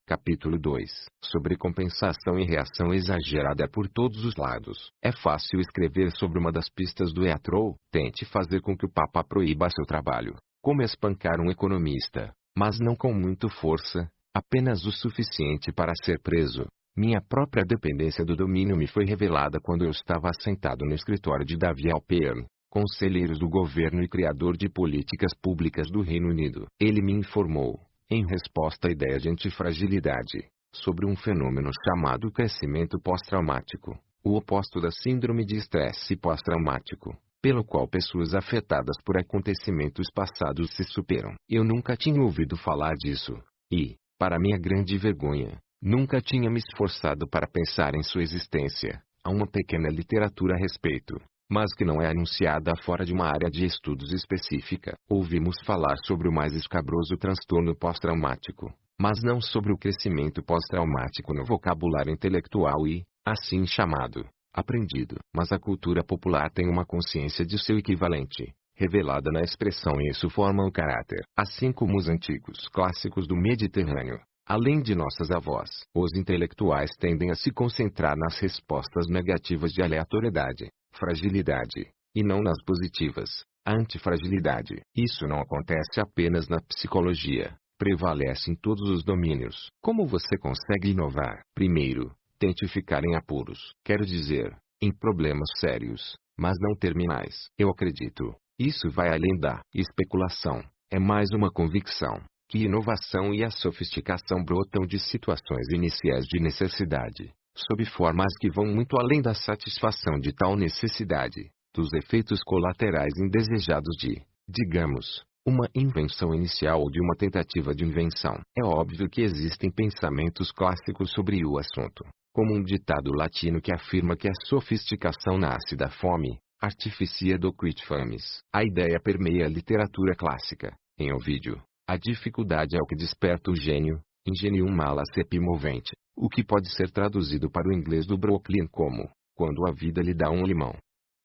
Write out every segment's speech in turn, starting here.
Capítulo 2. Sobrecompensação e reação exagerada por todos os lados. É fácil escrever sobre uma das pistas do Heathrow. Tente fazer com que o Papa proíba seu trabalho. Como espancar um economista, mas não com muita força, apenas o suficiente para ser preso. Minha própria dependência do domínio me foi revelada quando eu estava assentado no escritório de Davi Alpern, conselheiro do governo e criador de políticas públicas do Reino Unido. Ele me informou, em resposta à ideia de antifragilidade, sobre um fenômeno chamado crescimento pós-traumático, o oposto da síndrome de estresse pós-traumático, pelo qual pessoas afetadas por acontecimentos passados se superam. Eu nunca tinha ouvido falar disso, e, para minha grande vergonha, nunca tinha me esforçado para pensar em sua existência. Há uma pequena literatura a respeito, mas que não é anunciada fora de uma área de estudos específica. Ouvimos falar sobre o mais escabroso transtorno pós-traumático, mas não sobre o crescimento pós-traumático no vocabulário intelectual e, assim chamado, aprendido. Mas a cultura popular tem uma consciência de seu equivalente, revelada na expressão, e isso forma o caráter. Assim como os antigos clássicos do Mediterrâneo, além de nossas avós, os intelectuais tendem a se concentrar nas respostas negativas de aleatoriedade, fragilidade, e não nas positivas, a antifragilidade. Isso não acontece apenas na psicologia, prevalece em todos os domínios. Como você consegue inovar? Primeiro, tente ficar em apuros. Quero dizer, em problemas sérios, mas não terminais. Eu acredito, isso vai além da especulação, é mais uma convicção, que inovação e a sofisticação brotam de situações iniciais de necessidade, sob formas que vão muito além da satisfação de tal necessidade, dos efeitos colaterais indesejados de, digamos, uma invenção inicial ou de uma tentativa de invenção. É óbvio que existem pensamentos clássicos sobre o assunto, como um ditado latino que afirma que a sofisticação nasce da fome, artificia quid fames. A ideia permeia a literatura clássica. Em Ovídio, a dificuldade é o que desperta o gênio, ingenium mala sepi movente, o que pode ser traduzido para o inglês do Brooklyn como, quando a vida lhe dá um limão.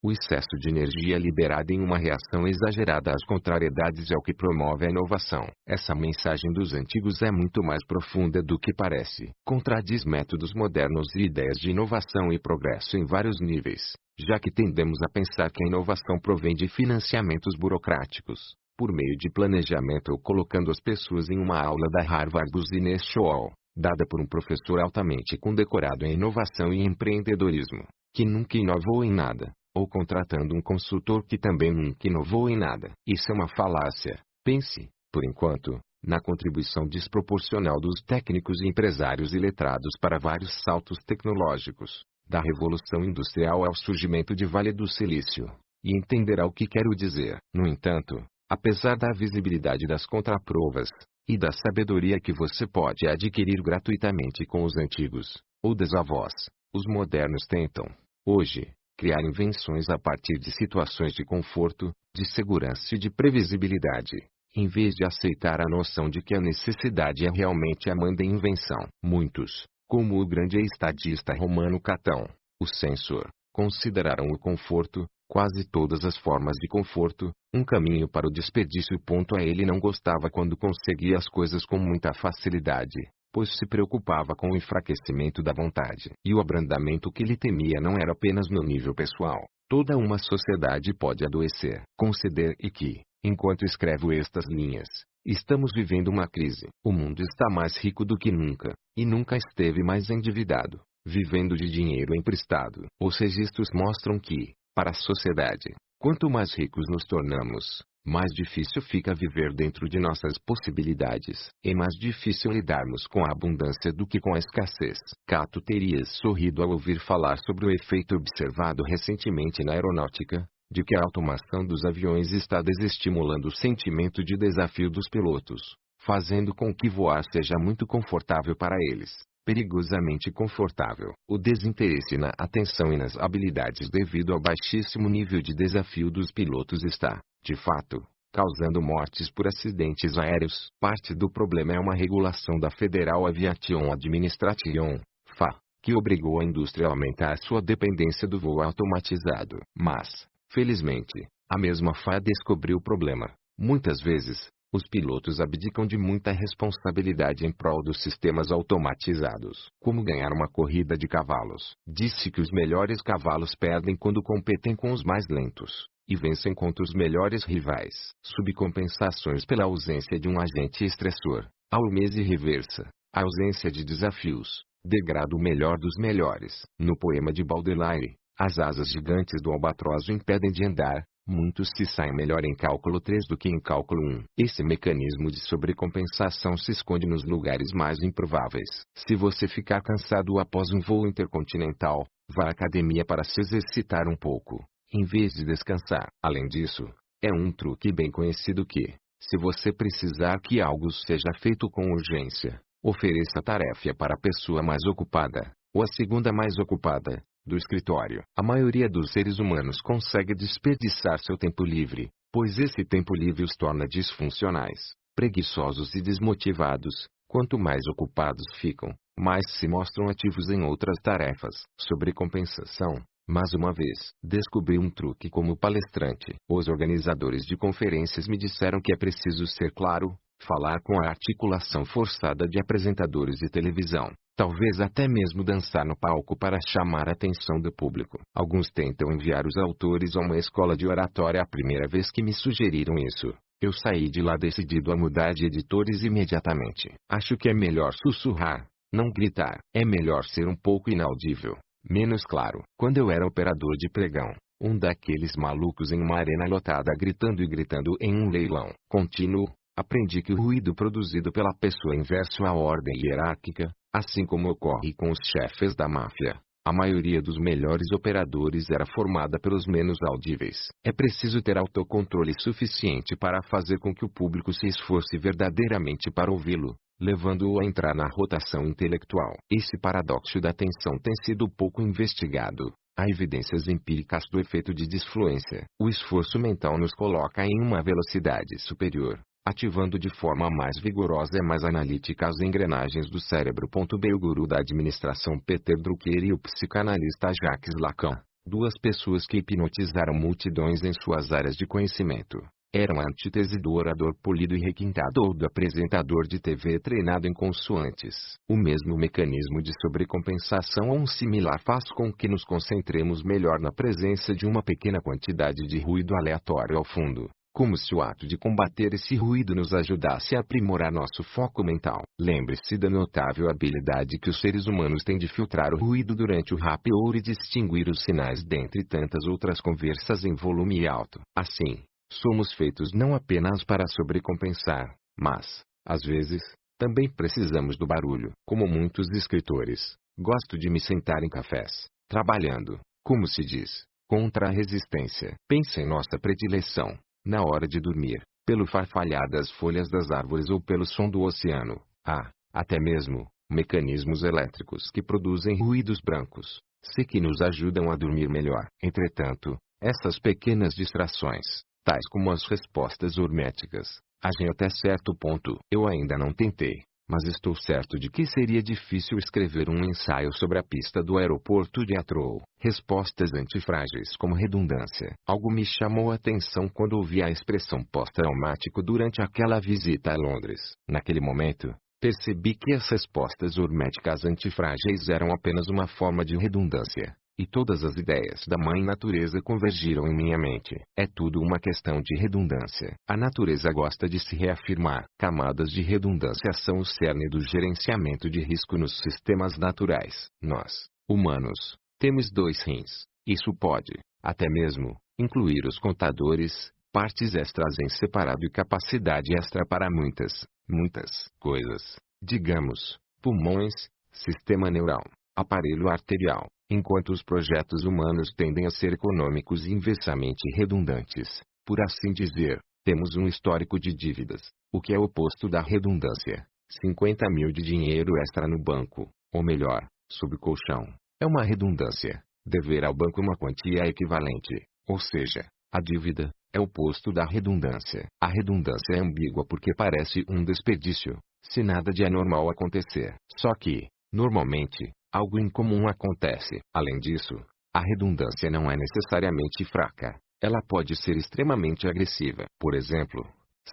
O excesso de energia liberada em uma reação exagerada às contrariedades é o que promove a inovação. Essa mensagem dos antigos é muito mais profunda do que parece. Contradiz métodos modernos e ideias de inovação e progresso em vários níveis, já que tendemos a pensar que a inovação provém de financiamentos burocráticos, por meio de planejamento ou colocando as pessoas em uma aula da Harvard Business School, dada por um professor altamente condecorado em inovação e empreendedorismo, que nunca inovou em nada, ou contratando um consultor que também nunca inovou em nada. Isso é uma falácia. Pense, por enquanto, na contribuição desproporcional dos técnicos e empresários iletrados para vários saltos tecnológicos, da Revolução Industrial ao surgimento de Vale do Silício, e entenderá o que quero dizer. No entanto, apesar da visibilidade das contraprovas, e da sabedoria que você pode adquirir gratuitamente com os antigos, ou das avós, os modernos tentam, hoje, criar invenções a partir de situações de conforto, de segurança e de previsibilidade, em vez de aceitar a noção de que a necessidade é realmente a mãe da invenção. Muitos, como o grande estadista romano Catão, o censor, consideraram o conforto, quase todas as formas de conforto, um caminho para o desperdício. Ele não gostava quando conseguia as coisas com muita facilidade, pois se preocupava com o enfraquecimento da vontade. E o abrandamento que ele temia não era apenas no nível pessoal. Toda uma sociedade pode adoecer. Considere que, enquanto escrevo estas linhas, estamos vivendo uma crise. O mundo está mais rico do que nunca, e nunca esteve mais endividado, vivendo de dinheiro emprestado. Os registros mostram que, para a sociedade, quanto mais ricos nos tornamos, mais difícil fica viver dentro de nossas possibilidades, e mais difícil lidarmos com a abundância do que com a escassez. Cato teria sorrido ao ouvir falar sobre o efeito observado recentemente na aeronáutica, de que a automação dos aviões está desestimulando o sentimento de desafio dos pilotos, fazendo com que voar seja muito confortável para eles. Perigosamente confortável. O desinteresse na atenção e nas habilidades devido ao baixíssimo nível de desafio dos pilotos está, de fato, causando mortes por acidentes aéreos. Parte do problema é uma regulação da Federal Aviation Administration, FAA, que obrigou a indústria a aumentar sua dependência do voo automatizado. Mas, felizmente, a mesma FAA descobriu o problema, muitas vezes, Os pilotos abdicam de muita responsabilidade em prol dos sistemas automatizados. Como ganhar uma corrida de cavalos? Disse que os melhores cavalos perdem quando competem com os mais lentos, e vencem contra os melhores rivais. Subcompensações pela ausência de um agente estressor. Almese reversa. A ausência de desafios degrada o melhor dos melhores. No poema de Baudelaire, as asas gigantes do albatroz o impedem de andar. Muitos se saem melhor em cálculo 3 do que em cálculo 1. Esse mecanismo de sobrecompensação se esconde nos lugares mais improváveis. Se você ficar cansado após um voo intercontinental, vá à academia para se exercitar um pouco, em vez de descansar. Além disso, é um truque bem conhecido que, se você precisar que algo seja feito com urgência, ofereça a tarefa para a pessoa mais ocupada, ou a segunda mais ocupada, do escritório. A maioria dos seres humanos consegue desperdiçar seu tempo livre, pois esse tempo livre os torna disfuncionais, preguiçosos e desmotivados. Quanto mais ocupados ficam, mais se mostram ativos em outras tarefas. Sobrecompensação. Mais uma vez, descobri um truque como palestrante. Os organizadores de conferências me disseram que é preciso ser claro, falar com a articulação forçada de apresentadores de televisão. Talvez até mesmo dançar no palco para chamar a atenção do público. Alguns tentam enviar os autores a uma escola de oratória. A primeira vez que me sugeriram isso, eu saí de lá decidido a mudar de editores imediatamente. Acho que é melhor sussurrar, não gritar. É melhor ser um pouco inaudível, menos claro. Quando eu era operador de pregão, um daqueles malucos em uma arena lotada gritando e gritando em um leilão contínuo, aprendi que o ruído produzido pela pessoa inverso à ordem hierárquica, assim como ocorre com os chefes da máfia. A maioria dos melhores operadores era formada pelos menos audíveis. É preciso ter autocontrole suficiente para fazer com que o público se esforce verdadeiramente para ouvi-lo, levando-o a entrar na rotação intelectual. Esse paradoxo da atenção tem sido pouco investigado. Há evidências empíricas do efeito de disfluência. O esforço mental nos coloca em uma velocidade superior, ativando de forma mais vigorosa e mais analítica as engrenagens do cérebro. O guru da administração Peter Drucker e o psicanalista Jacques Lacan, duas pessoas que hipnotizaram multidões em suas áreas de conhecimento, eram a antítese do orador polido e requintado ou do apresentador de TV treinado em consoantes. O mesmo mecanismo de sobrecompensação ou um similar faz com que nos concentremos melhor na presença de uma pequena quantidade de ruído aleatório ao fundo, como se o ato de combater esse ruído nos ajudasse a aprimorar nosso foco mental. Lembre-se da notável habilidade que os seres humanos têm de filtrar o ruído durante o happy hour e distinguir os sinais dentre tantas outras conversas em volume alto. Assim, somos feitos não apenas para sobrecompensar, mas, às vezes, também precisamos do barulho. Como muitos escritores, gosto de me sentar em cafés, trabalhando, como se diz, contra a resistência. Pense em nossa predileção, na hora de dormir, pelo farfalhar das folhas das árvores ou pelo som do oceano. Há, até mesmo, mecanismos elétricos que produzem ruídos brancos, que nos ajudam a dormir melhor. Entretanto, essas pequenas distrações, tais como as respostas herméticas, agem até certo ponto. Eu ainda não tentei, mas estou certo de que seria difícil escrever um ensaio sobre a pista do aeroporto de Heathrow. Respostas antifrágeis como redundância. Algo me chamou a atenção quando ouvi a expressão pós-traumático durante aquela visita a Londres. Naquele momento, percebi que as respostas herméticas antifrágeis eram apenas uma forma de redundância. E todas as ideias da mãe natureza convergiram em minha mente. É tudo uma questão de redundância. A natureza gosta de se reafirmar. Camadas de redundância são o cerne do gerenciamento de risco nos sistemas naturais. Nós, humanos, temos 2 rins. Isso pode, até mesmo, incluir os contadores, partes extras em separado e capacidade extra para muitas coisas. Digamos, pulmões, sistema neural, aparelho arterial. Enquanto os projetos humanos tendem a ser econômicos e inversamente redundantes, por assim dizer, temos um histórico de dívidas, o que é o oposto da redundância. 50 mil de dinheiro extra no banco, ou melhor, sob colchão, é uma redundância. Dever ao banco uma quantia equivalente, ou seja, a dívida, é o oposto da redundância. A redundância é ambígua porque parece um desperdício, se nada de anormal acontecer. Só que, normalmente, algo incomum acontece. Além disso, a redundância não é necessariamente fraca. Ela pode ser extremamente agressiva. Por exemplo,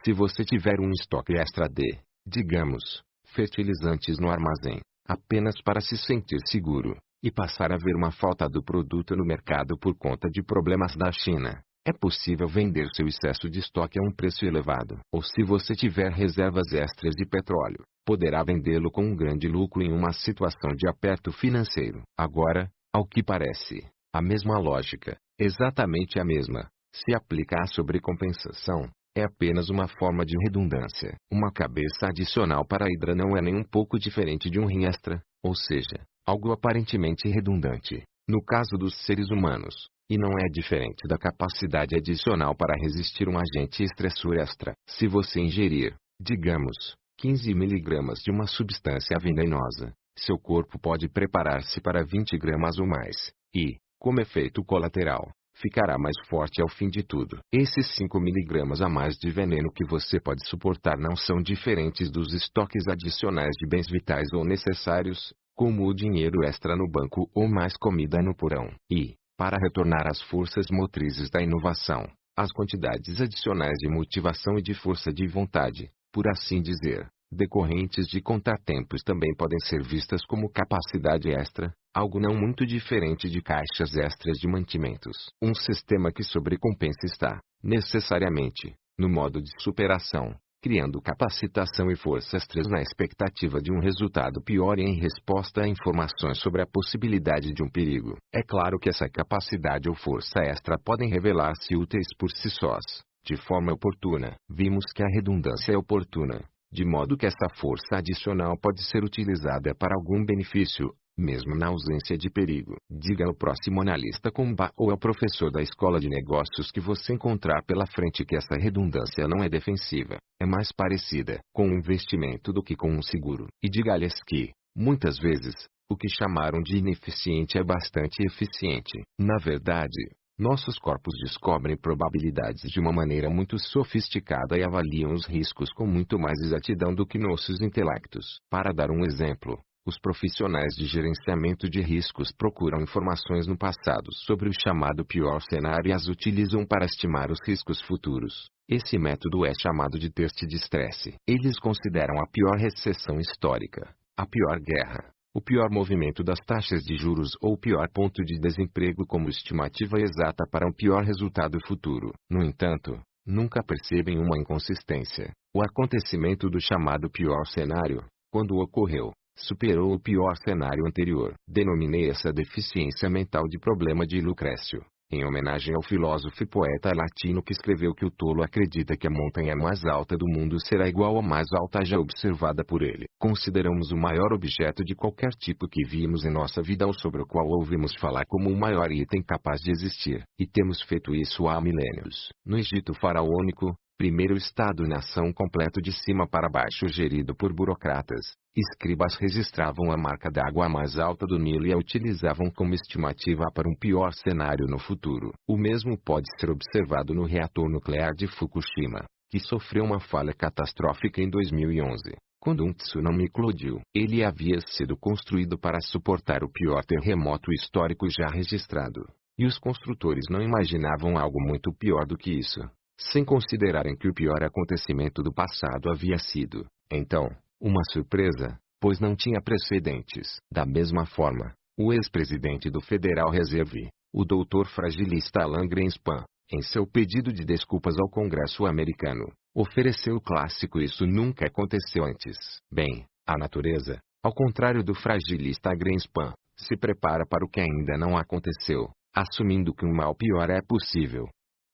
Se você tiver um estoque extra de, digamos, fertilizantes no armazém, apenas para se sentir seguro, e passar a ver uma falta do produto no mercado por conta de problemas da China, é possível vender seu excesso de estoque a um preço elevado. Ou se você tiver reservas extras de petróleo, poderá vendê-lo com um grande lucro em uma situação de aperto financeiro. Agora, ao que parece, a mesma lógica, exatamente a mesma, se aplica à sobrecompensação. É apenas uma forma de redundância. Uma cabeça adicional para a hidra não é nem um pouco diferente de um rim extra, ou seja, algo aparentemente redundante, no caso dos seres humanos, e não é diferente da capacidade adicional para resistir um agente estressor extra. Se você ingerir, digamos, 15 miligramas de uma substância venenosa, seu corpo pode preparar-se para 20 gramas ou mais, e, como efeito colateral, ficará mais forte ao fim de tudo. Esses 5 miligramas a mais de veneno que você pode suportar não são diferentes dos estoques adicionais de bens vitais ou necessários, como o dinheiro extra no banco ou mais comida no porão. E, para retornar às forças motrizes da inovação, as quantidades adicionais de motivação e de força de vontade, por assim dizer, decorrentes de contratempos também podem ser vistas como capacidade extra, algo não muito diferente de caixas extras de mantimentos. Um sistema que sobrecompensa está, necessariamente, no modo de superação, criando capacitação e força extras na expectativa de um resultado pior e em resposta a informações sobre a possibilidade de um perigo. É claro que essa capacidade ou força extra podem revelar-se úteis por si sós, de forma oportuna. Vimos que a redundância é oportuna, de modo que essa força adicional pode ser utilizada para algum benefício, mesmo na ausência de perigo. Diga ao próximo analista ou ao professor da escola de negócios que você encontrar pela frente que essa redundância não é defensiva, é mais parecida com um investimento do que com um seguro. E diga-lhes que, muitas vezes, o que chamaram de ineficiente é bastante eficiente. Na verdade, nossos corpos descobrem probabilidades de uma maneira muito sofisticada e avaliam os riscos com muito mais exatidão do que nossos intelectos. Para dar um exemplo, os profissionais de gerenciamento de riscos procuram informações no passado sobre o chamado pior cenário e as utilizam para estimar os riscos futuros. Esse método é chamado de teste de estresse. Eles consideram a pior recessão histórica, a pior guerra, o pior movimento das taxas de juros ou o pior ponto de desemprego como estimativa exata para um pior resultado futuro. No entanto, nunca percebem uma inconsistência. O acontecimento do chamado pior cenário, quando ocorreu, superou o pior cenário anterior. Denominei essa deficiência mental de problema de Lucrécio, em homenagem ao filósofo e poeta latino que escreveu que o tolo acredita que a montanha mais alta do mundo será igual à mais alta já observada por ele. Consideramos o maior objeto de qualquer tipo que vimos em nossa vida ou sobre o qual ouvimos falar como o maior item capaz de existir. E temos feito isso há milênios. No Egito faraônico, primeiro Estado-nação completo de cima para baixo gerido por burocratas, escribas registravam a marca d'água mais alta do Nilo e a utilizavam como estimativa para um pior cenário no futuro. O mesmo pode ser observado no reator nuclear de Fukushima, que sofreu uma falha catastrófica em 2011, quando um tsunami eclodiu. Ele havia sido construído para suportar o pior terremoto histórico já registrado, e os construtores não imaginavam algo muito pior do que isso, sem considerarem que o pior acontecimento do passado havia sido, então, uma surpresa, pois não tinha precedentes. Da mesma forma, o ex-presidente do Federal Reserve, o doutor fragilista Alan Greenspan, em seu pedido de desculpas ao Congresso americano, ofereceu o clássico "isso nunca aconteceu antes". Bem, a natureza, ao contrário do fragilista Greenspan, se prepara para o que ainda não aconteceu, assumindo que um mal pior é possível.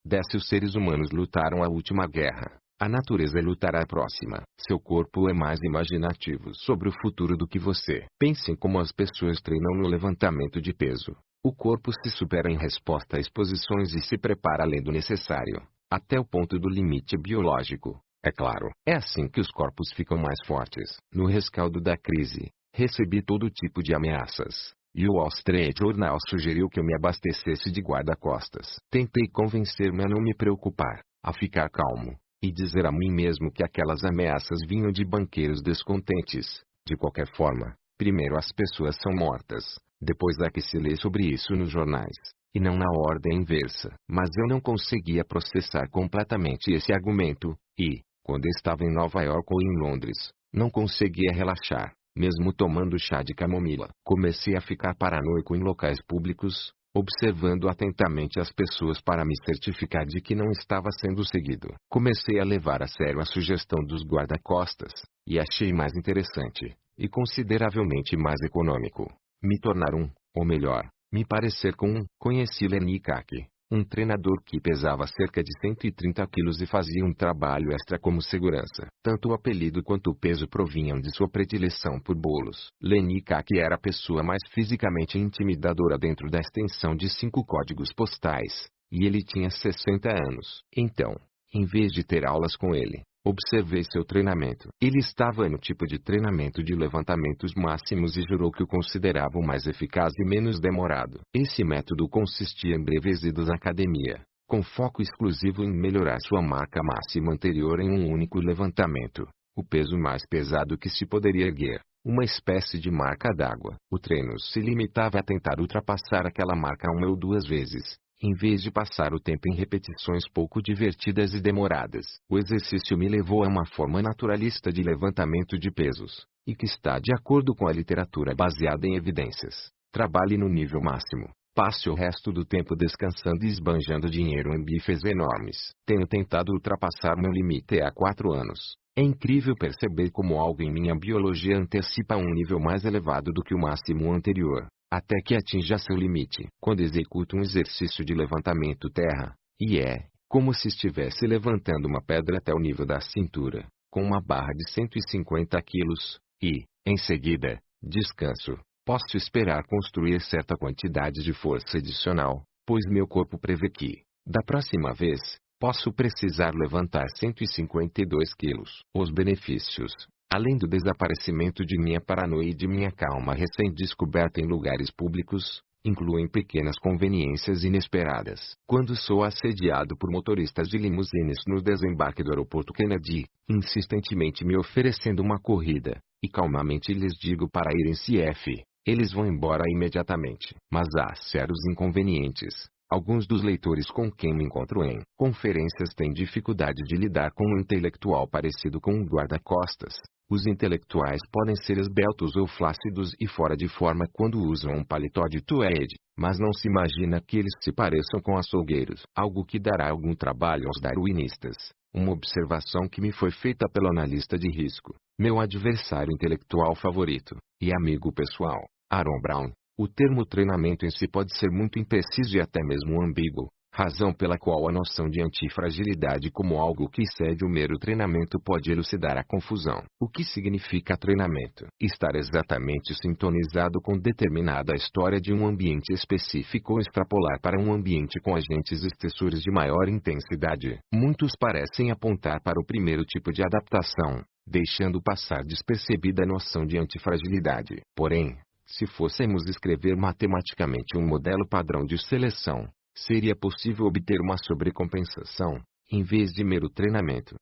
Desce os seres humanos lutaram a última guerra, a natureza lutará a próxima. Seu corpo é mais imaginativo sobre o futuro do que você. Pensem como as pessoas treinam no levantamento de peso. O corpo se supera em resposta a exposições e se prepara além do necessário, até o ponto do limite biológico. É claro, é assim que os corpos ficam mais fortes. No rescaldo da crise, recebi todo tipo de ameaças, e o Wall Street Journal sugeriu que eu me abastecesse de guarda-costas. Tentei convencer-me a não me preocupar, a ficar calmo, e dizer a mim mesmo que aquelas ameaças vinham de banqueiros descontentes. De qualquer forma, primeiro as pessoas são mortas, depois é que se lê sobre isso nos jornais, e não na ordem inversa. Mas eu não conseguia processar completamente esse argumento, e, Quando estava em Nova York ou em Londres, não conseguia relaxar, mesmo tomando chá de camomila. Comecei a ficar paranoico em locais públicos, observando atentamente as pessoas para me certificar de que não estava sendo seguido. Comecei a levar a sério a sugestão dos guarda-costas, e achei mais interessante, e consideravelmente mais econômico, me tornar ou melhor, me parecer com Conheci Lenny Kaki, um treinador que pesava cerca de 130 quilos e fazia um trabalho extra como segurança. Tanto o apelido quanto o peso provinham de sua predileção por bolos. Lenny Kaki era a pessoa mais fisicamente intimidadora dentro da extensão de 5 códigos postais, e ele tinha 60 anos. Então, em vez de ter aulas com ele, observei seu treinamento. Ele estava no tipo de treinamento de levantamentos máximos e jurou que o considerava o mais eficaz e menos demorado. Esse método consistia em breves idas à academia, com foco exclusivo em melhorar sua marca máxima anterior em um único levantamento, o peso mais pesado que se poderia erguer, uma espécie de marca d'água. O treino se limitava a tentar ultrapassar aquela marca 1 ou 2 vezes, em vez de passar o tempo em repetições pouco divertidas e demoradas. O exercício me levou a uma forma naturalista de levantamento de pesos, e que está de acordo com a literatura baseada em evidências. Trabalhe no nível máximo. Passe o resto do tempo descansando e esbanjando dinheiro em bifes enormes. Tenho tentado ultrapassar meu limite há 4 anos. É incrível perceber como algo em minha biologia antecipa um nível mais elevado do que o máximo anterior, até que atinja seu limite. Quando executo um exercício de levantamento terra, e é como se estivesse levantando uma pedra até o nível da cintura, com uma barra de 150 quilos, e, em seguida, descanso, posso esperar construir certa quantidade de força adicional, pois meu corpo prevê que, da próxima vez, posso precisar levantar 152 quilos. Os benefícios, além do desaparecimento de minha paranoia e de minha calma recém-descoberta em lugares públicos, incluem pequenas conveniências inesperadas. Quando sou assediado por motoristas de limusines no desembarque do aeroporto Kennedy, insistentemente me oferecendo uma corrida, e calmamente lhes digo para irem CF, eles vão embora imediatamente. Mas há sérios inconvenientes. Alguns dos leitores com quem me encontro em conferências têm dificuldade de lidar com um intelectual parecido com um guarda-costas. Os intelectuais podem ser esbeltos ou flácidos e fora de forma quando usam um paletó de tweed, mas não se imagina que eles se pareçam com açougueiros, algo que dará algum trabalho aos darwinistas. Uma observação que me foi feita pelo analista de risco, meu adversário intelectual favorito, e amigo pessoal, Aaron Brown. O termo treinamento em si pode ser muito impreciso e até mesmo ambíguo, razão pela qual a noção de antifragilidade como algo que excede o mero treinamento pode elucidar a confusão. O que significa treinamento? Estar exatamente sintonizado com determinada história de um ambiente específico ou extrapolar para um ambiente com agentes estressores de maior intensidade. Muitos parecem apontar para o primeiro tipo de adaptação, deixando passar despercebida a noção de antifragilidade. Porém, se fôssemos escrever matematicamente um modelo padrão de seleção, seria possível obter uma sobrecompensação, em vez de mero treinamento.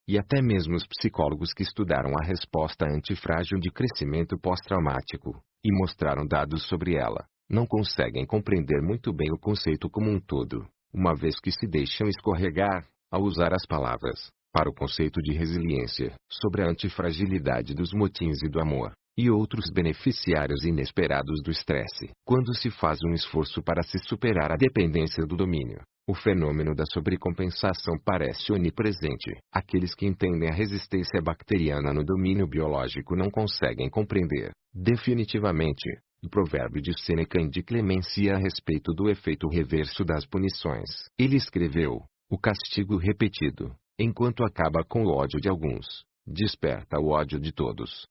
E até mesmo os psicólogos que estudaram a resposta antifrágil de crescimento pós-traumático, e mostraram dados sobre ela, não conseguem compreender muito bem o conceito como um todo, uma vez que se deixam escorregar, ao usar as palavras, para o conceito de resiliência, sobre a antifragilidade dos motins e do amor, e outros beneficiários inesperados do estresse. Quando se faz um esforço para se superar a dependência do domínio, o fenômeno da sobrecompensação parece onipresente. Aqueles que entendem a resistência bacteriana no domínio biológico não conseguem compreender, definitivamente, o provérbio de Sêneca de clemência a respeito do efeito reverso das punições. Ele escreveu: o castigo repetido, enquanto acaba com o ódio de alguns, desperta o ódio de todos.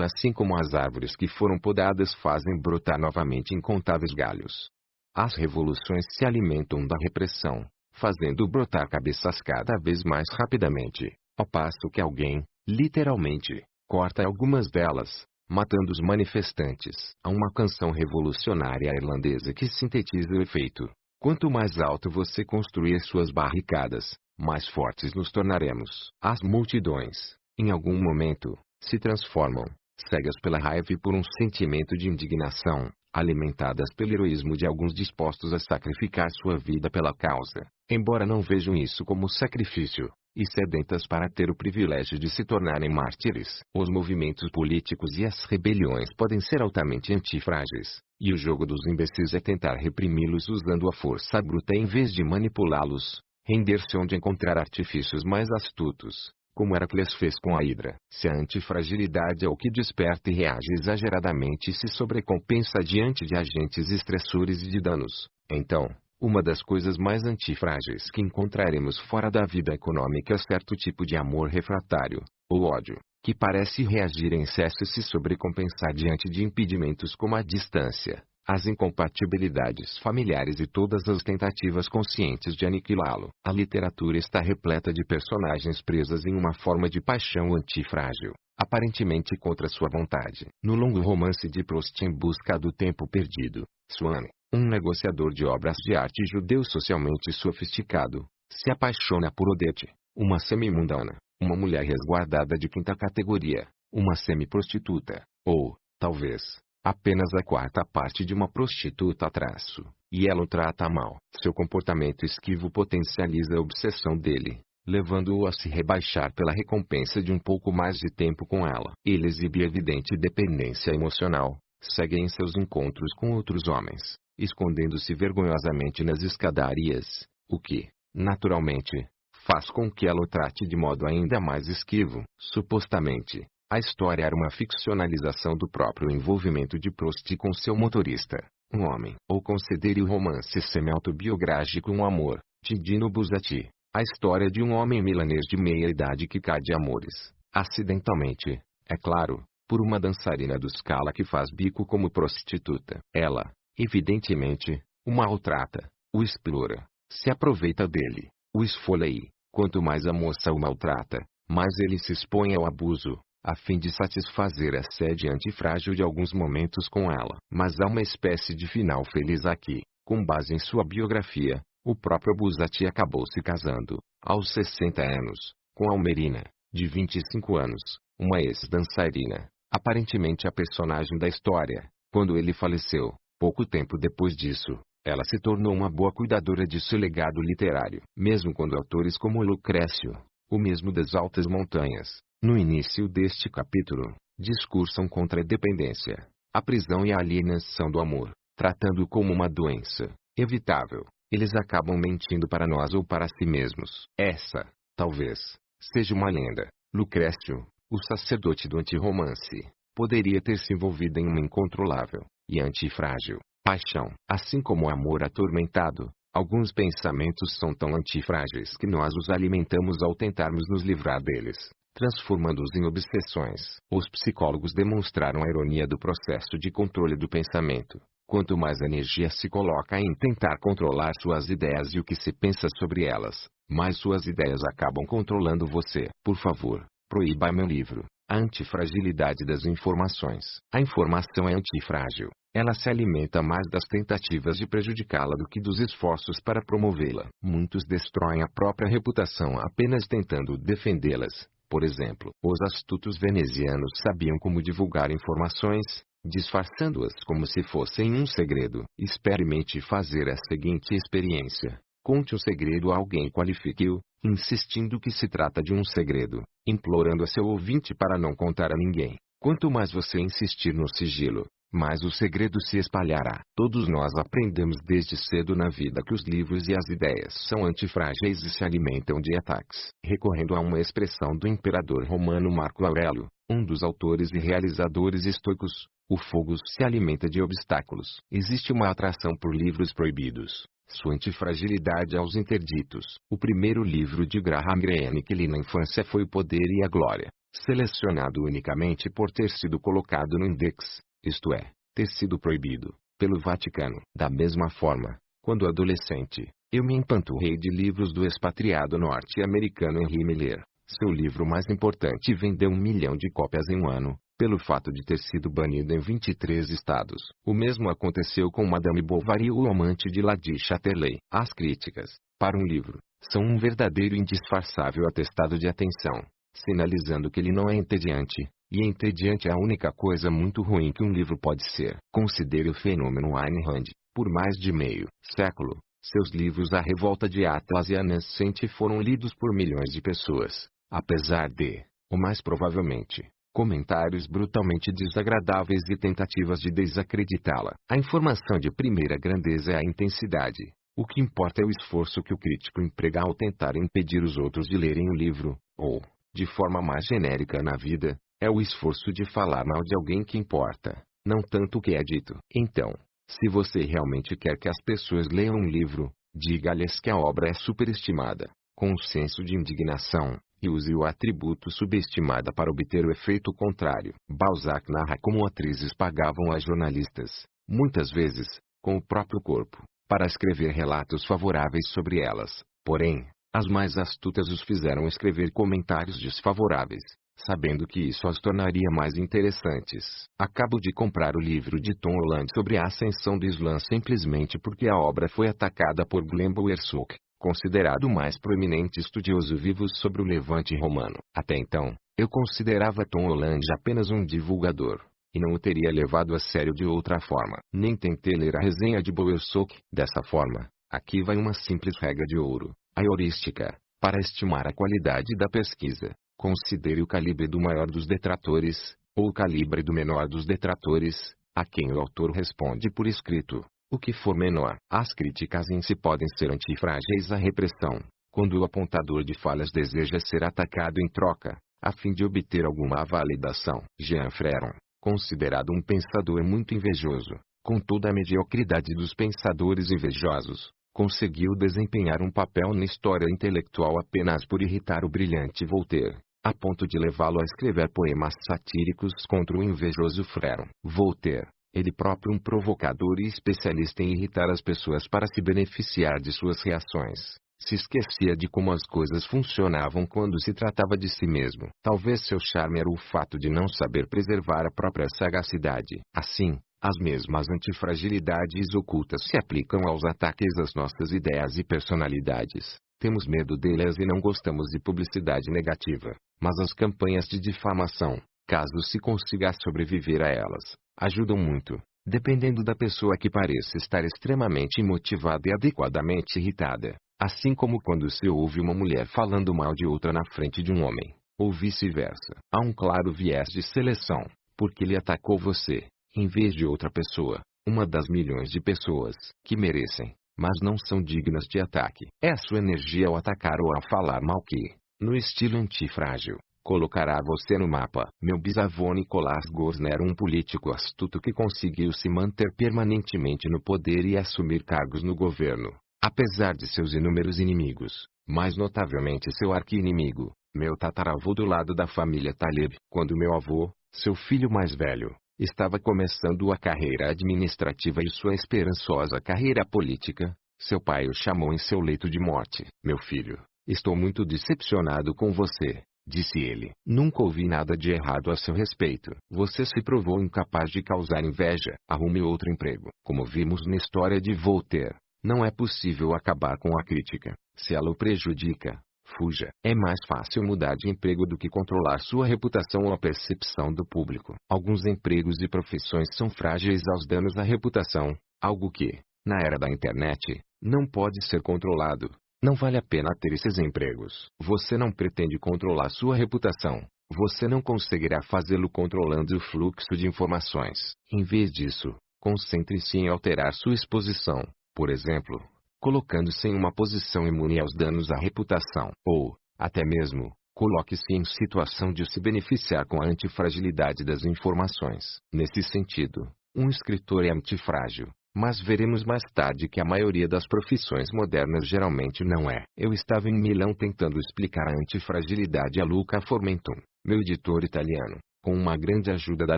Assim como as árvores que foram podadas fazem brotar novamente incontáveis galhos. As revoluções se alimentam da repressão, fazendo brotar cabeças cada vez mais rapidamente, ao passo que alguém, literalmente, corta algumas delas, matando os manifestantes. Há uma canção revolucionária irlandesa que sintetiza o efeito: quanto mais alto você construir suas barricadas, mais fortes nos tornaremos. As multidões, em algum momento, se transformam, cegas pela raiva e por um sentimento de indignação, alimentadas pelo heroísmo de alguns dispostos a sacrificar sua vida pela causa, embora não vejam isso como sacrifício, e sedentas para ter o privilégio de se tornarem mártires. Os movimentos políticos e as rebeliões podem ser altamente antifrágeis, e o jogo dos imbecis é tentar reprimi-los usando a força bruta em vez de manipulá-los, render-se onde encontrar artifícios mais astutos, como Heracles fez com a Hidra. Se a antifragilidade é o que desperta e reage exageradamente e se sobrecompensa diante de agentes estressores e de danos, então, uma das coisas mais antifrágeis que encontraremos fora da vida econômica é certo tipo de amor refratário, ou ódio, que parece reagir em excesso e se sobrecompensar diante de impedimentos como a distância, as incompatibilidades familiares e todas as tentativas conscientes de aniquilá-lo. A literatura está repleta de personagens presas em uma forma de paixão antifrágil, aparentemente contra sua vontade. No longo romance de Proust Em Busca do Tempo Perdido, Swann, um negociador de obras de arte judeu socialmente sofisticado, se apaixona por Odete, uma semimundana, uma mulher resguardada de quinta categoria, uma semi-prostituta, ou, talvez, apenas a quarta parte de uma prostituta a traço, e ela o trata mal. Seu comportamento esquivo potencializa a obsessão dele, levando-o a se rebaixar pela recompensa de um pouco mais de tempo com ela. Ele exibe evidente dependência emocional, segue em seus encontros com outros homens, escondendo-se vergonhosamente nas escadarias, o que, naturalmente, faz com que ela o trate de modo ainda mais esquivo. Supostamente, a história era uma ficcionalização do próprio envolvimento de Proust com seu motorista, um homem. Ou considere o romance semi-autobiográfico Um Amor, de Dino Buzzati, a história de um homem milanês de meia-idade que cai de amores, acidentalmente, é claro, por uma dançarina do Scala que faz bico como prostituta. Ela, evidentemente, o maltrata, o explora, se aproveita dele, o esfoleia. Quanto mais a moça o maltrata, mais ele se expõe ao abuso, a fim de satisfazer a sede antifrágil de alguns momentos com ela. Mas há uma espécie de final feliz aqui. Com base em sua biografia, o próprio Buzzati acabou se casando, aos 60 anos, com Almerina, de 25 anos, uma ex-dançarina, aparentemente a personagem da história. Quando ele faleceu, pouco tempo depois disso, ela se tornou uma boa cuidadora de seu legado literário. Mesmo quando autores como Lucrécio, o mesmo das altas montanhas, no início deste capítulo, discursam contra a dependência, a prisão e a alienação do amor, tratando-o como uma doença evitável, eles acabam mentindo para nós ou para si mesmos. Essa, talvez, seja uma lenda. Lucrécio, o sacerdote do antirromance, poderia ter se envolvido em uma incontrolável e antifrágil paixão. Assim como o amor atormentado, alguns pensamentos são tão antifrágeis que nós os alimentamos ao tentarmos nos livrar deles, transformando-os em obsessões. Os psicólogos demonstraram a ironia do processo de controle do pensamento. Quanto mais energia se coloca em tentar controlar suas ideias e o que se pensa sobre elas, mais suas ideias acabam controlando você. Por favor, proíba meu livro, A Antifragilidade das Informações. A informação é antifrágil. Ela se alimenta mais das tentativas de prejudicá-la do que dos esforços para promovê-la. Muitos destroem a própria reputação apenas tentando defendê-las. Por exemplo, os astutos venezianos sabiam como divulgar informações, disfarçando-as como se fossem um segredo. Experimente fazer a seguinte experiência. Conte o segredo a alguém e qualifique-o, insistindo que se trata de um segredo, implorando a seu ouvinte para não contar a ninguém. Quanto mais você insistir no sigilo, mais o segredo se espalhará. Todos nós aprendemos desde cedo na vida que os livros e as ideias são antifrágeis e se alimentam de ataques. Recorrendo a uma expressão do imperador romano Marco Aurélio, um dos autores e realizadores estoicos, o fogo se alimenta de obstáculos. Existe uma atração por livros proibidos, sua antifragilidade aos interditos. O primeiro livro de Graham Greene que li na infância foi O Poder e a Glória, selecionado unicamente por ter sido colocado no Index, isto é, ter sido proibido, pelo Vaticano. Da mesma forma, quando adolescente, eu me empanturrei de livros do expatriado norte-americano Henry Miller. Seu livro mais importante vendeu 1 milhão de cópias em um ano, pelo fato de ter sido banido em 23 estados. O mesmo aconteceu com Madame Bovary, o amante de Lady Chatterley. As críticas, para um livro, são um verdadeiro e indisfarçável atestado de atenção, sinalizando que ele não é entediante, e entediante é a única coisa muito ruim que um livro pode ser. Considere o fenômeno Ayn Rand. Por mais de meio século, seus livros A Revolta de Atlas e A Nascente foram lidos por milhões de pessoas, apesar de, ou mais provavelmente, comentários brutalmente desagradáveis e tentativas de desacreditá-la. A informação de primeira grandeza é a intensidade. O que importa é o esforço que o crítico emprega ao tentar impedir os outros de lerem o livro, ou, de forma mais genérica na vida, é o esforço de falar mal de alguém que importa, não tanto o que é dito. Então, se você realmente quer que as pessoas leiam um livro, diga-lhes que a obra é superestimada, com um senso de indignação, e use o atributo subestimada para obter o efeito contrário. Balzac narra como atrizes pagavam a jornalistas, muitas vezes, com o próprio corpo, para escrever relatos favoráveis sobre elas. Porém, as mais astutas os fizeram escrever comentários desfavoráveis, sabendo que isso as tornaria mais interessantes. Acabo de comprar o livro de Tom Holland sobre a ascensão do Islã simplesmente porque a obra foi atacada por Glenn Wiersuk, considerado o mais proeminente estudioso vivo sobre o Levante romano. Até então, eu considerava Tom Holland apenas um divulgador, e não o teria levado a sério de outra forma. Nem tentei ler a resenha de Wiersuk. Dessa forma, aqui vai uma simples regra de ouro, a heurística, para estimar a qualidade da pesquisa. Considere o calibre do maior dos detratores, ou o calibre do menor dos detratores, a quem o autor responde por escrito. O que for menor. As críticas em si podem ser antifrágeis à repressão, quando o apontador de falhas deseja ser atacado em troca, a fim de obter alguma validação. Jean Fréron, considerado um pensador muito invejoso, com toda a mediocridade dos pensadores invejosos, conseguiu desempenhar um papel na história intelectual apenas por irritar o brilhante Voltaire, a ponto de levá-lo a escrever poemas satíricos contra o invejoso Fréron. Voltaire, ele próprio um provocador e especialista em irritar as pessoas para se beneficiar de suas reações, se esquecia de como as coisas funcionavam quando se tratava de si mesmo. Talvez seu charme era o fato de não saber preservar a própria sagacidade. Assim, as mesmas antifragilidades ocultas se aplicam aos ataques às nossas ideias e personalidades. Temos medo delas e não gostamos de publicidade negativa, mas as campanhas de difamação, caso se consiga sobreviver a elas, ajudam muito, dependendo da pessoa que pareça estar extremamente motivada e adequadamente irritada, assim como quando se ouve uma mulher falando mal de outra na frente de um homem, ou vice-versa. Há um claro viés de seleção, porque ele atacou você, em vez de outra pessoa, uma das milhões de pessoas que merecem, mas não são dignas de ataque. É a sua energia ao atacar ou ao falar mal que, no estilo antifrágil, colocará você no mapa. Meu bisavô Nicolás Gosner era um político astuto que conseguiu se manter permanentemente no poder e assumir cargos no governo, apesar de seus inúmeros inimigos, mais notavelmente seu arqui-inimigo, meu tataravô do lado da família Taleb. Quando meu avô, seu filho mais velho, estava começando a carreira administrativa e sua esperançosa carreira política, seu pai o chamou em seu leito de morte. Meu filho, estou muito decepcionado com você, disse ele. Nunca ouvi nada de errado a seu respeito. Você se provou incapaz de causar inveja. Arrume outro emprego. Como vimos na história de Voltaire, não é possível acabar com a crítica. Se ela o prejudica, fuja. É mais fácil mudar de emprego do que controlar sua reputação ou a percepção do público. Alguns empregos e profissões são frágeis aos danos à reputação, algo que, na era da internet, não pode ser controlado. Não vale a pena ter esses empregos. Você não pretende controlar sua reputação. Você não conseguirá fazê-lo controlando o fluxo de informações. Em vez disso, concentre-se em alterar sua exposição. Por exemplo, colocando-se em uma posição imune aos danos à reputação. Ou, até mesmo, coloque-se em situação de se beneficiar com a antifragilidade das informações. Nesse sentido, um escritor é antifrágil. Mas veremos mais tarde que a maioria das profissões modernas geralmente não é. Eu estava em Milão tentando explicar a antifragilidade a Luca Formenton, meu editor italiano, com uma grande ajuda da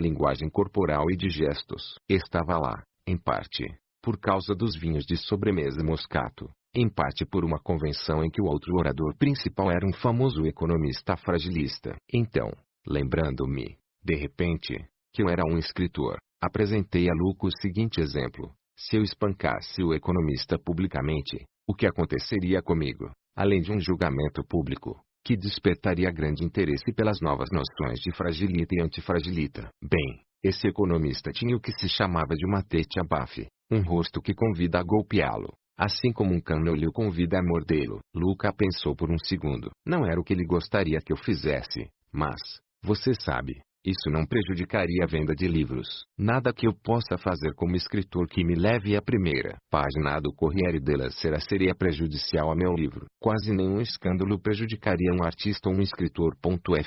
linguagem corporal e de gestos. Estava lá, em parte, por causa dos vinhos de sobremesa Moscato, em parte por uma convenção em que o outro orador principal era um famoso economista fragilista. Então, lembrando-me, de repente, que eu era um escritor, apresentei a Luca o seguinte exemplo. Se eu espancasse o economista publicamente, o que aconteceria comigo, além de um julgamento público, que despertaria grande interesse pelas novas noções de fragilita e antifragilita. Bem, esse economista tinha o que se chamava de uma tête à baffe, um rosto que convida a golpeá-lo, assim como um cão o convida a mordê-lo. Luca pensou por um segundo. Não era o que ele gostaria que eu fizesse, mas, você sabe, isso não prejudicaria a venda de livros. Nada que eu possa fazer como escritor que me leve à primeira página do Corriere della Sera seria prejudicial a meu livro. Quase nenhum escândalo prejudicaria um artista ou um escritor.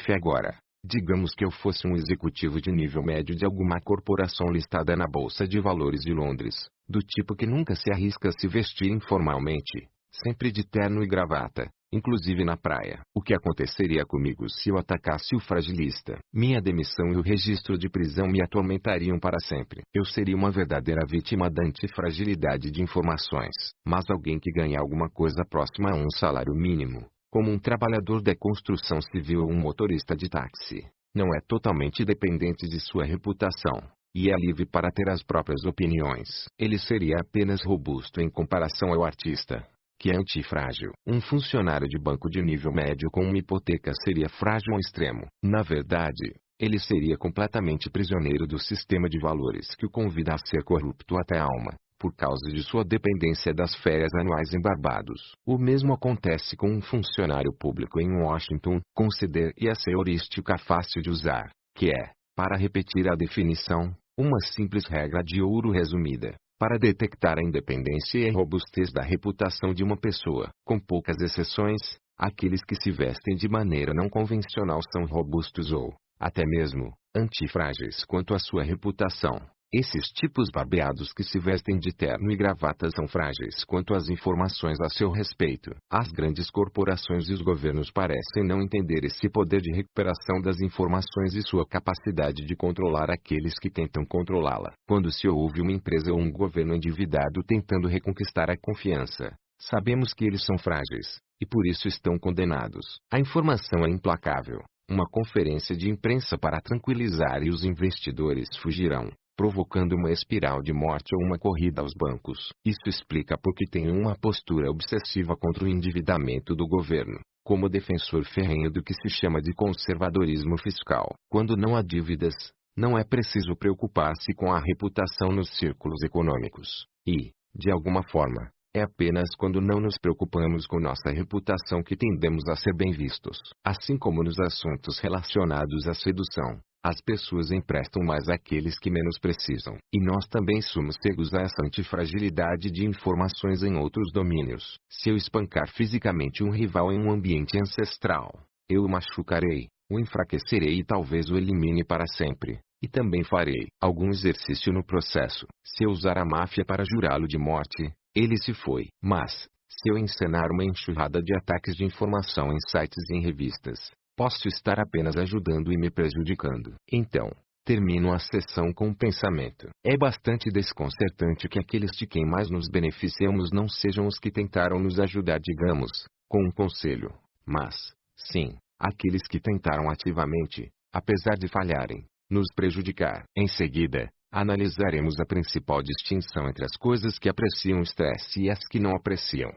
Agora, digamos que eu fosse um executivo de nível médio de alguma corporação listada na Bolsa de Valores de Londres, do tipo que nunca se arrisca a se vestir informalmente, sempre de terno e gravata, inclusive na praia. O que aconteceria comigo se eu atacasse o fragilista? Minha demissão e o registro de prisão me atormentariam para sempre. Eu seria uma verdadeira vítima da antifragilidade de informações. Mas alguém que ganha alguma coisa próxima a um salário mínimo, como um trabalhador da construção civil ou um motorista de táxi, não é totalmente dependente de sua reputação, e é livre para ter as próprias opiniões. Ele seria apenas robusto em comparação ao artista, que é antifrágil. Um funcionário de banco de nível médio com uma hipoteca seria frágil ao extremo. Na verdade, ele seria completamente prisioneiro do sistema de valores que o convida a ser corrupto até a alma, por causa de sua dependência das férias anuais em Barbados. O mesmo acontece com um funcionário público em Washington. Considere essa heurística fácil de usar, que é, para repetir a definição, uma simples regra de ouro resumida, para detectar a independência e a robustez da reputação de uma pessoa. Com poucas exceções, aqueles que se vestem de maneira não convencional são robustos ou, até mesmo, antifrágeis quanto à sua reputação. Esses tipos barbeados que se vestem de terno e gravata são frágeis quanto às informações a seu respeito. As grandes corporações e os governos parecem não entender esse poder de recuperação das informações e sua capacidade de controlar aqueles que tentam controlá-la. Quando se ouve uma empresa ou um governo endividado tentando reconquistar a confiança, sabemos que eles são frágeis, e por isso estão condenados. A informação é implacável. Uma conferência de imprensa para tranquilizar e os investidores fugirão, provocando uma espiral de morte ou uma corrida aos bancos. Isso explica por que tenho uma postura obsessiva contra o endividamento do governo, como defensor ferrenho do que se chama de conservadorismo fiscal. Quando não há dívidas, não é preciso preocupar-se com a reputação nos círculos econômicos. E, de alguma forma, é apenas quando não nos preocupamos com nossa reputação que tendemos a ser bem vistos. Assim como nos assuntos relacionados à sedução, as pessoas emprestam mais àqueles que menos precisam. E nós também somos cegos a essa antifragilidade de informações em outros domínios. Se eu espancar fisicamente um rival em um ambiente ancestral, eu o machucarei, o enfraquecerei e talvez o elimine para sempre. E também farei algum exercício no processo. Se eu usar a máfia para jurá-lo de morte, ele se foi. Mas, se eu encenar uma enxurrada de ataques de informação em sites e em revistas, posso estar apenas ajudando e me prejudicando. Então, termino a sessão com um pensamento. É bastante desconcertante que aqueles de quem mais nos beneficiamos não sejam os que tentaram nos ajudar, digamos, com um conselho, mas, sim, aqueles que tentaram ativamente, apesar de falharem, nos prejudicar. Em seguida, analisaremos a principal distinção entre as coisas que apreciam o estresse e as que não apreciam.